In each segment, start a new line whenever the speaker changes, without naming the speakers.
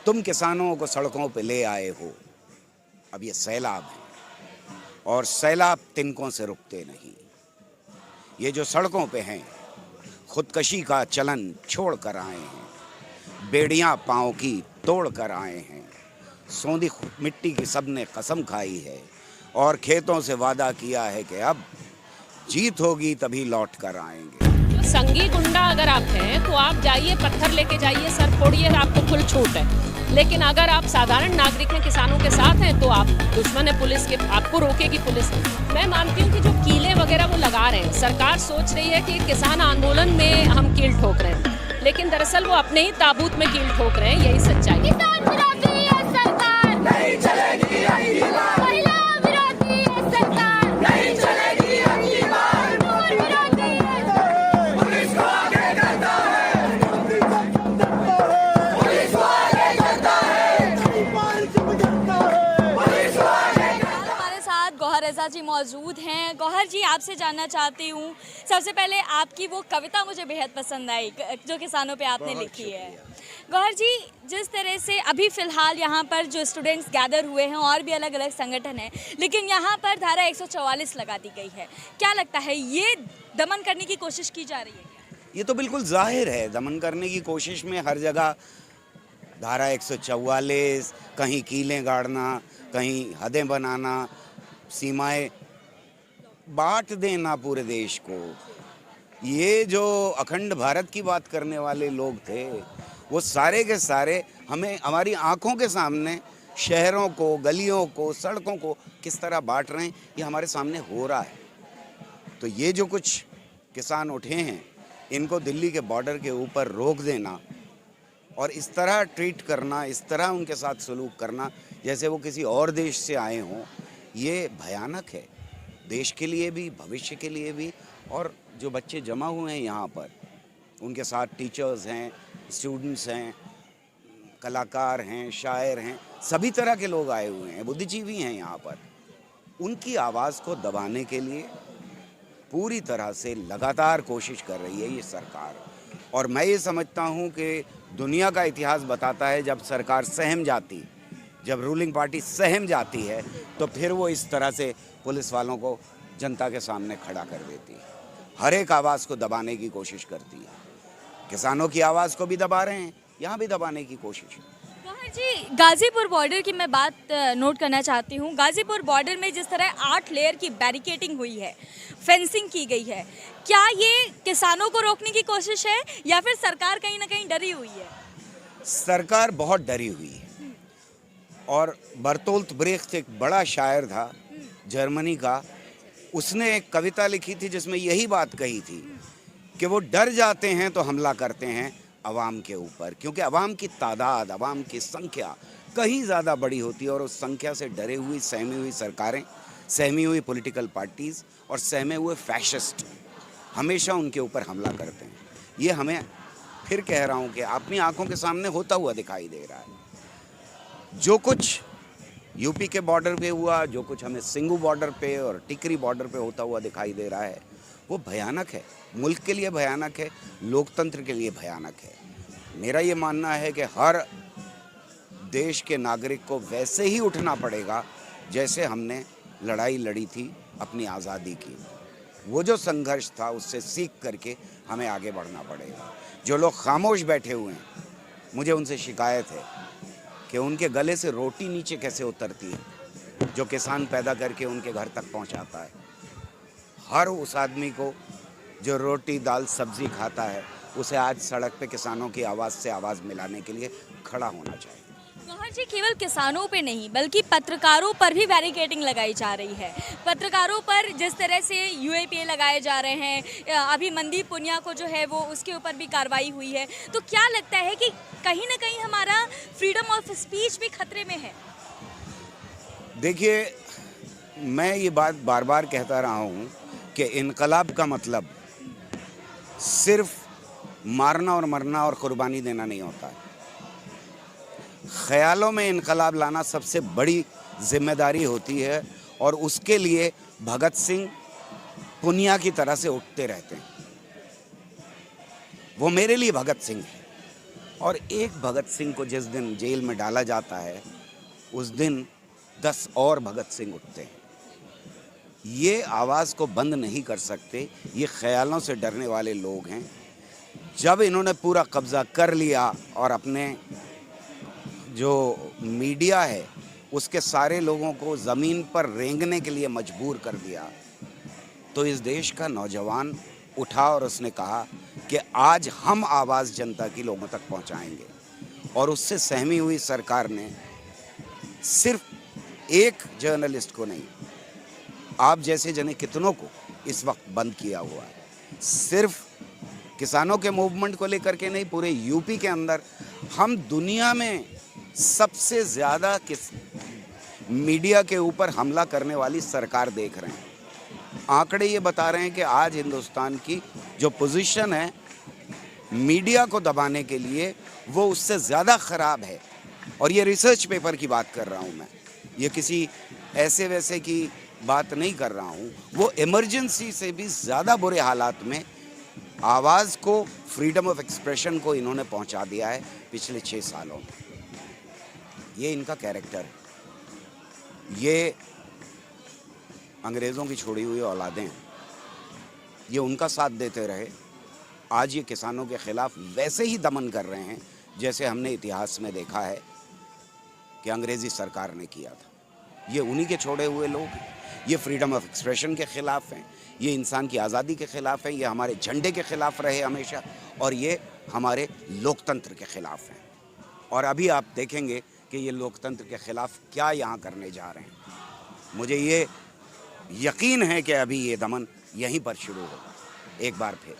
तुम किसानों को सड़कों पे ले आए हो। अब ये सैलाब है और सैलाब तिनकों से रुकते नहीं। ये जो सड़कों पे हैं खुदकशी का चलन छोड़ कर आए हैं, बेड़ियां पाँव की तोड़ कर आए हैं, सौंधी मिट्टी की सबने कसम खाई है और खेतों से वादा किया है कि अब जीत होगी तभी लौट कर आएंगे।
संगी गुंडा अगर आप हैं तो आप जाइए, पत्थर लेके जाइए, सर फोड़िए, आपको फुल छूट है। लेकिन अगर आप साधारण नागरिक हैं, किसानों के साथ हैं, तो आप दुश्मन है पुलिस के, आपको रोकेगी पुलिस। मैं मानती हूँ कि जो कीले वगैरह वो लगा रहे हैं, सरकार सोच रही है कि किसान आंदोलन में हम कील ठोक रहे हैं, लेकिन दरअसल वो अपने ही ताबूत में कील ठोक रहे हैं। यही सच्चाई है।
रज़ा जी मौजूद हैं। गौहर जी, आपसे जानना चाहती हूँ, सबसे पहले आपकी वो कविता मुझे बेहद पसंद आई जो किसानों पे आपने लिखी है। गौहर जी, जिस तरह से अभी फ़िलहाल यहाँ पर जो स्टूडेंट्स गैदर हुए हैं और भी अलग अलग संगठन हैं, लेकिन यहाँ पर धारा 144 लगा दी गई है, क्या लगता है ये दमन करने की कोशिश की जा रही है?
ये तो बिल्कुल जाहिर है, दमन करने की कोशिश में हर जगह धारा 144, कहीं कीलें गाड़ना, कहीं हदें बनाना, सीमाएं बांट देना पूरे देश को। ये जो अखंड भारत की बात करने वाले लोग थे वो सारे के सारे हमें हमारी आंखों के सामने शहरों को, गलियों को, सड़कों को किस तरह बांट रहे हैं, ये हमारे सामने हो रहा है। तो ये जो कुछ किसान उठे हैं, इनको दिल्ली के बॉर्डर के ऊपर रोक देना और इस तरह ट्रीट करना, इस तरह उनके साथ सलूक करना जैसे वो किसी और देश से आए हों, ये भयानक है देश के लिए भी, भविष्य के लिए भी। और जो बच्चे जमा हुए हैं यहाँ पर, उनके साथ टीचर्स हैं, स्टूडेंट्स हैं, कलाकार हैं, शायर हैं, सभी तरह के लोग आए हुए हैं, बुद्धिजीवी हैं यहाँ पर। उनकी आवाज़ को दबाने के लिए पूरी तरह से लगातार कोशिश कर रही है ये सरकार। और मैं ये समझता हूँ कि दुनिया का इतिहास बताता है, जब सरकार सहम जाती, जब रूलिंग पार्टी सहम जाती है, तो फिर वो इस तरह से पुलिस वालों को जनता के सामने खड़ा कर देती है, हर एक आवाज़ को दबाने की कोशिश करती है। किसानों की आवाज़ को भी दबा रहे हैं, यहाँ भी दबाने की कोशिश है।
जी, गाज़ीपुर बॉर्डर की मैं बात नोट करना चाहती हूँ। गाज़ीपुर बॉर्डर में जिस तरह 8 लेयर की बैरिकेडिंग हुई है, फेंसिंग की गई है, क्या ये किसानों को रोकने की कोशिश है या फिर सरकार कहीं ना कहीं डरी हुई है?
सरकार बहुत डरी हुई है। और बर्तोल्ट ब्रेख्त एक बड़ा शायर था जर्मनी का, उसने एक कविता लिखी थी जिसमें यही बात कही थी कि वो डर जाते हैं तो हमला करते हैं अवाम के ऊपर, क्योंकि अवाम की तादाद, अवाम की संख्या कहीं ज़्यादा बड़ी होती है और उस संख्या से डरे हुई, सहमी हुई सरकारें, सहमी हुई पॉलिटिकल पार्टीज़ और सहमे हुए फैशिस्ट हमेशा उनके ऊपर हमला करते हैं। ये हमें फिर कह रहा हूँ कि अपनी आंखों के सामने होता हुआ दिखाई दे रहा है। जो कुछ यूपी के बॉर्डर पे हुआ, जो कुछ हमें सिंगू बॉर्डर पे और टिकरी बॉर्डर पे होता हुआ दिखाई दे रहा है, वो भयानक है, मुल्क के लिए भयानक है, लोकतंत्र के लिए भयानक है। मेरा ये मानना है कि हर देश के नागरिक को वैसे ही उठना पड़ेगा जैसे हमने लड़ाई लड़ी थी अपनी आज़ादी की। वो जो संघर्ष था उससे सीख करके हमें आगे बढ़ना पड़ेगा। जो लोग खामोश बैठे हुए हैं, मुझे उनसे शिकायत है कि उनके गले से रोटी नीचे कैसे उतरती है जो किसान पैदा करके उनके घर तक पहुंचाता है। हर उस आदमी को जो रोटी दाल सब्जी खाता है, उसे आज सड़क पे किसानों की आवाज़ से आवाज़ मिलाने के लिए खड़ा होना चाहिए।
गौहर जी, केवल किसानों पे नहीं बल्कि पत्रकारों पर भी बैरिकेडिंग लगाई जा रही है। पत्रकारों पर जिस तरह से यूएपीए लगाए जा रहे हैं, अभी मनदीप पुनिया को जो है वो उसके ऊपर भी कार्रवाई हुई है, तो क्या लगता है कि कहीं ना कहीं हमारा फ्रीडम ऑफ स्पीच भी खतरे में है?
देखिए, मैं ये बात बार बार कहता रहा हूँ कि इनकलाब का मतलब सिर्फ मारना और मरना और कुर्बानी देना नहीं होता है। ख्यालों में इनकलाब लाना सबसे बड़ी जिम्मेदारी होती है और उसके लिए भगत सिंह पुनिया की तरह से उठते रहते हैं। वो मेरे लिए भगत सिंह है, और एक भगत सिंह को जिस दिन जेल में डाला जाता है उस दिन 10 और भगत सिंह उठते हैं। ये आवाज़ को बंद नहीं कर सकते। ये ख्यालों से डरने वाले लोग हैं। जब इन्होंने पूरा कब्ज़ा कर लिया और अपने जो मीडिया है उसके सारे लोगों को ज़मीन पर रेंगने के लिए मजबूर कर दिया, तो इस देश का नौजवान उठा और उसने कहा कि आज हम आवाज़ जनता की लोगों तक पहुंचाएंगे। और उससे सहमी हुई सरकार ने सिर्फ एक जर्नलिस्ट को नहीं, आप जैसे जने कितनों को इस वक्त बंद किया हुआ है। सिर्फ किसानों के मूवमेंट को लेकर के नहीं, पूरे यूपी के अंदर हम दुनिया में सबसे ज़्यादा मीडिया के ऊपर हमला करने वाली सरकार देख रहे हैं। आंकड़े ये बता रहे हैं कि आज हिंदुस्तान की जो पोजीशन है मीडिया को दबाने के लिए वो उससे ज़्यादा ख़राब है। और ये रिसर्च पेपर की बात कर रहा हूँ मैं, ये किसी ऐसे वैसे की बात नहीं कर रहा हूँ। वो इमरजेंसी से भी ज़्यादा बुरे हालात में आवाज़ को, फ्रीडम ऑफ एक्सप्रेशन को इन्होंने पहुँचा दिया है पिछले 6 सालों में। ये इनका कैरेक्टर है। ये अंग्रेज़ों की छोड़ी हुई औलादें हैं। ये उनका साथ देते रहे। आज ये किसानों के ख़िलाफ़ वैसे ही दमन कर रहे हैं जैसे हमने इतिहास में देखा है कि अंग्रेज़ी सरकार ने किया था। ये उन्हीं के छोड़े हुए लोग हैं। ये फ्रीडम ऑफ एक्सप्रेशन के ख़िलाफ़ हैं, ये इंसान की आज़ादी के ख़िलाफ़ हैं, ये हमारे झंडे के ख़िलाफ़ रहे हमेशा, और ये हमारे लोकतंत्र के ख़िलाफ़ हैं। और अभी आप देखेंगे कि ये लोकतंत्र के ख़िलाफ़ क्या यहाँ करने जा रहे हैं। मुझे ये यकीन है कि अभी ये दमन यहीं पर शुरू होगा एक बार फिर।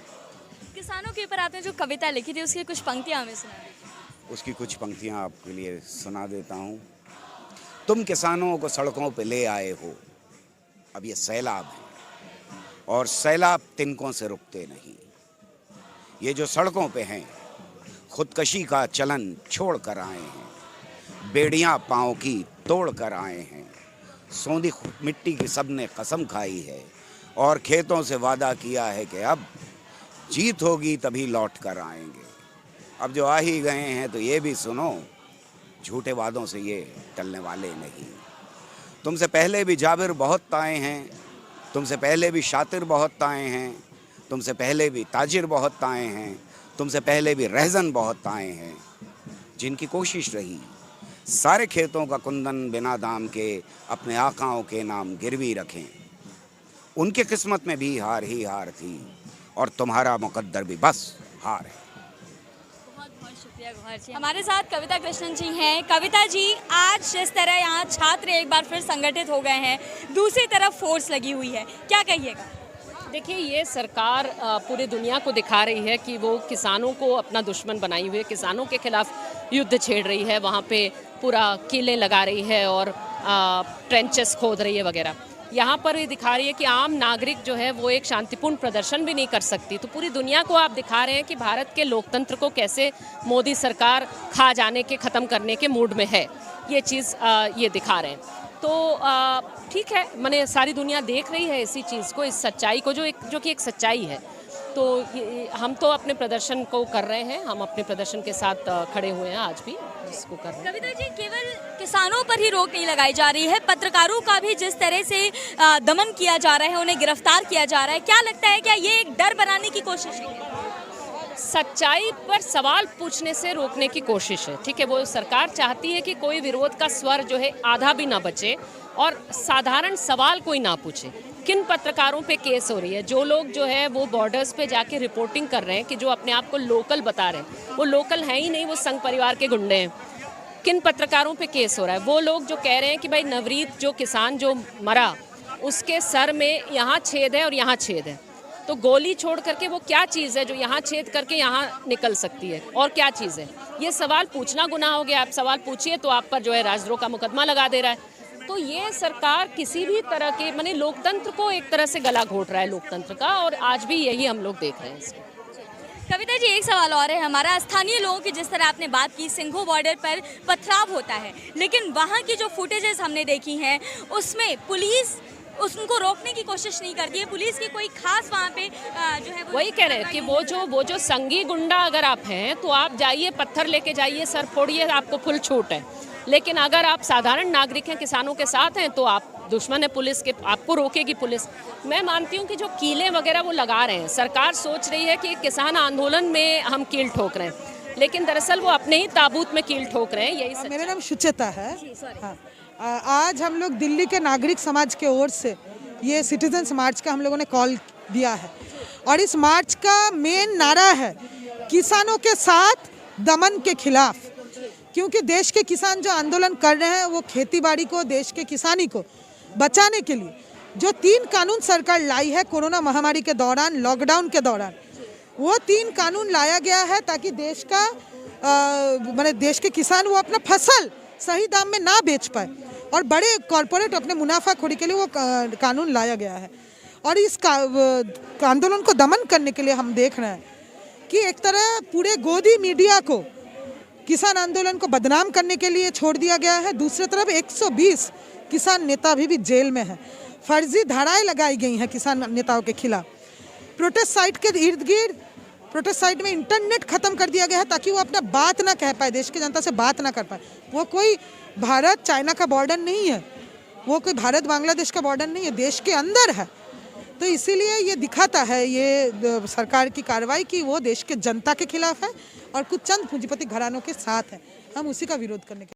किसानों के ऊपर आपने जो कविता लिखी थी उसकी कुछ पंक्तियाँ हमें सुना।
उसकी कुछ पंक्तियाँ आपके लिए सुना देता हूँ। तुम किसानों को सड़कों पे ले आए हो, अब ये सैलाब है और सैलाब तिनकों से रुकते नहीं। ये जो सड़कों पे हैं खुदकशी का चलन छोड़ कर आए हैं, बेड़ियाँ पाँव की तोड़ कर आए हैं। सौंधी मिट्टी की सबने कसम खाई है और खेतों से वादा किया है कि अब जीत होगी तभी लौट कर आएंगे। अब जो आ ही गए हैं तो ये भी सुनो, झूठे वादों से ये टलने वाले नहीं। तुमसे पहले भी जाबिर बहुत आए हैं, तुमसे पहले भी शातिर बहुत आए हैं, तुमसे पहले भी ताजिर बहुत आए हैं, तुमसे पहले भी रहज़न बहुत आए हैं। जिनकी कोशिश रही सारे खेतों का कुंदन बिना दाम के अपने आकाओं के नाम गिरवी रखें, उनके किस्मत में भी हार ही हार थी और तुम्हारा मुकद्दर भी बस हार है।
बहुत बहुत शुक्रिया गौहर जी। हमारे साथ कविता कृष्णन जी हैं। कविता जी, आज जिस तरह यहाँ छात्र एक बार फिर संगठित हो गए हैं, दूसरी तरफ फोर्स लगी हुई है, क्या कहिएगा?
देखिए, ये सरकार पूरे दुनिया को दिखा रही है कि वो किसानों को अपना दुश्मन बनाई हुई है, किसानों के खिलाफ युद्ध छेड़ रही है, वहाँ पे पूरा किले लगा रही है और ट्रेंचेस खोद रही है वगैरह। यहाँ पर ये दिखा रही है कि आम नागरिक जो है वो एक शांतिपूर्ण प्रदर्शन भी नहीं कर सकती। तो पूरी दुनिया को आप दिखा रहे हैं कि भारत के लोकतंत्र को कैसे मोदी सरकार खा जाने के, ख़त्म करने के मूड में है। ये चीज़ ये दिखा रहे हैं। तो ठीक है, मैंने सारी दुनिया देख रही है इसी चीज़ को, इस सच्चाई को, जो कि एक सच्चाई है। तो हम तो अपने प्रदर्शन को कर रहे हैं, हम अपने प्रदर्शन के साथ खड़े हुए हैं, आज भी इसको कर रहे हैं।
कविता जी, केवल किसानों पर ही रोक नहीं लगाई जा रही है, पत्रकारों का भी जिस तरह से दमन किया जा रहा है, उन्हें गिरफ्तार किया जा रहा है, क्या लगता है क्या ये एक डर बनाने की कोशिश है?
सच्चाई पर सवाल पूछने से रोकने की कोशिश है। ठीक है, वो सरकार चाहती है कि कोई विरोध का स्वर जो है आधा भी ना बचे और साधारण सवाल कोई ना पूछे। किन पत्रकारों पे केस हो रही है? जो लोग जो है वो बॉर्डर्स पे जाके रिपोर्टिंग कर रहे हैं, कि जो अपने आप को लोकल बता रहे हैं, वो लोकल हैं ही नहीं, वो संघ परिवार के गुंडे हैं। किन पत्रकारों पे केस हो रहा है? वो लोग जो कह रहे हैं कि भाई नवरीत जो किसान जो मरा उसके सर में यहाँ छेद है और यहाँ छेद है, तो गोली छोड़ करके वो क्या चीज़ है जो यहाँ छेद करके यहाँ निकल सकती है, और क्या चीज़ है? ये सवाल पूछना गुनाह हो गया। आप सवाल पूछिए तो आप पर जो है राजद्रोह का मुकदमा लगा दे रहा है। तो ये सरकार किसी भी तरह के, माने लोकतंत्र को एक तरह से गला घोट रहा है, लोकतंत्र का, और आज भी यही हम लोग देख रहे हैं इसको।
कविता जी, एक सवाल और है हमारा। स्थानीय लोगों की जिस तरह आपने बात की, सिंघू बॉर्डर पर पथराव होता है, लेकिन वहाँ की जो फुटेजेस हमने देखी हैं उसमें पुलिस उनको रोकने की कोशिश नहीं करती है पुलिस की? कोई खास वहाँ पे जो है
वही कह रहे हैं कि वो जो संगी गुंडा अगर आप हैं तो आप जाइए, पत्थर लेके जाइए, सर फोड़िए, आपको फुल छूट है। लेकिन अगर आप साधारण नागरिक हैं, किसानों के साथ हैं, तो आप दुश्मन है पुलिस के, आपको रोकेगी पुलिस। मैं मानती हूँ कि जो कीलें वगैरह वो लगा रहे हैं, सरकार सोच रही है कि किसान आंदोलन में हम कील ठोक रहे हैं, लेकिन दरअसल वो अपने ही ताबूत में कील ठोक रहे हैं। यही
मेरा नाम सुचेता है। हाँ, आज हम लोग दिल्ली के नागरिक समाज के ओर से ये सिटीजन्स मार्च का हम लोगों ने कॉल दिया है और इस मार्च का मेन नारा है किसानों के साथ, दमन के खिलाफ। क्योंकि देश के किसान जो आंदोलन कर रहे हैं वो खेती बाड़ी को, देश के किसानी को बचाने के लिए जो 3 कानून सरकार लाई है कोरोना महामारी के दौरान, लॉकडाउन के दौरान, वो 3 कानून लाया गया है ताकि देश का माने देश के किसान वो अपना फसल सही दाम में ना बेच पाए और बड़े कॉरपोरेट अपने मुनाफाखोरी के लिए वो कानून लाया गया है। और इस आंदोलन को दमन करने के लिए हम देख रहे हैं कि एक तरह पूरे गोदी मीडिया को किसान आंदोलन को बदनाम करने के लिए छोड़ दिया गया है। दूसरी तरफ 120 किसान नेता भी जेल में हैं। फर्जी धाराएं लगाई गई हैं किसान नेताओं के खिलाफ। प्रोटेस्ट साइट के इर्द गिर्द, प्रोटेस्ट साइट में इंटरनेट खत्म कर दिया गया है ताकि वो अपना बात ना कह पाए, देश की जनता से बात ना कर पाए। वो कोई भारत चाइना का बॉर्डर नहीं है, वो कोई भारत बांग्लादेश का बॉर्डर नहीं है, देश के अंदर है। तो इसीलिए ये दिखाता है ये सरकार की कार्रवाई कि वो देश के जनता के खिलाफ है और कुछ चंद पूंजीपति घरानों के साथ है। हम उसी का विरोध करने के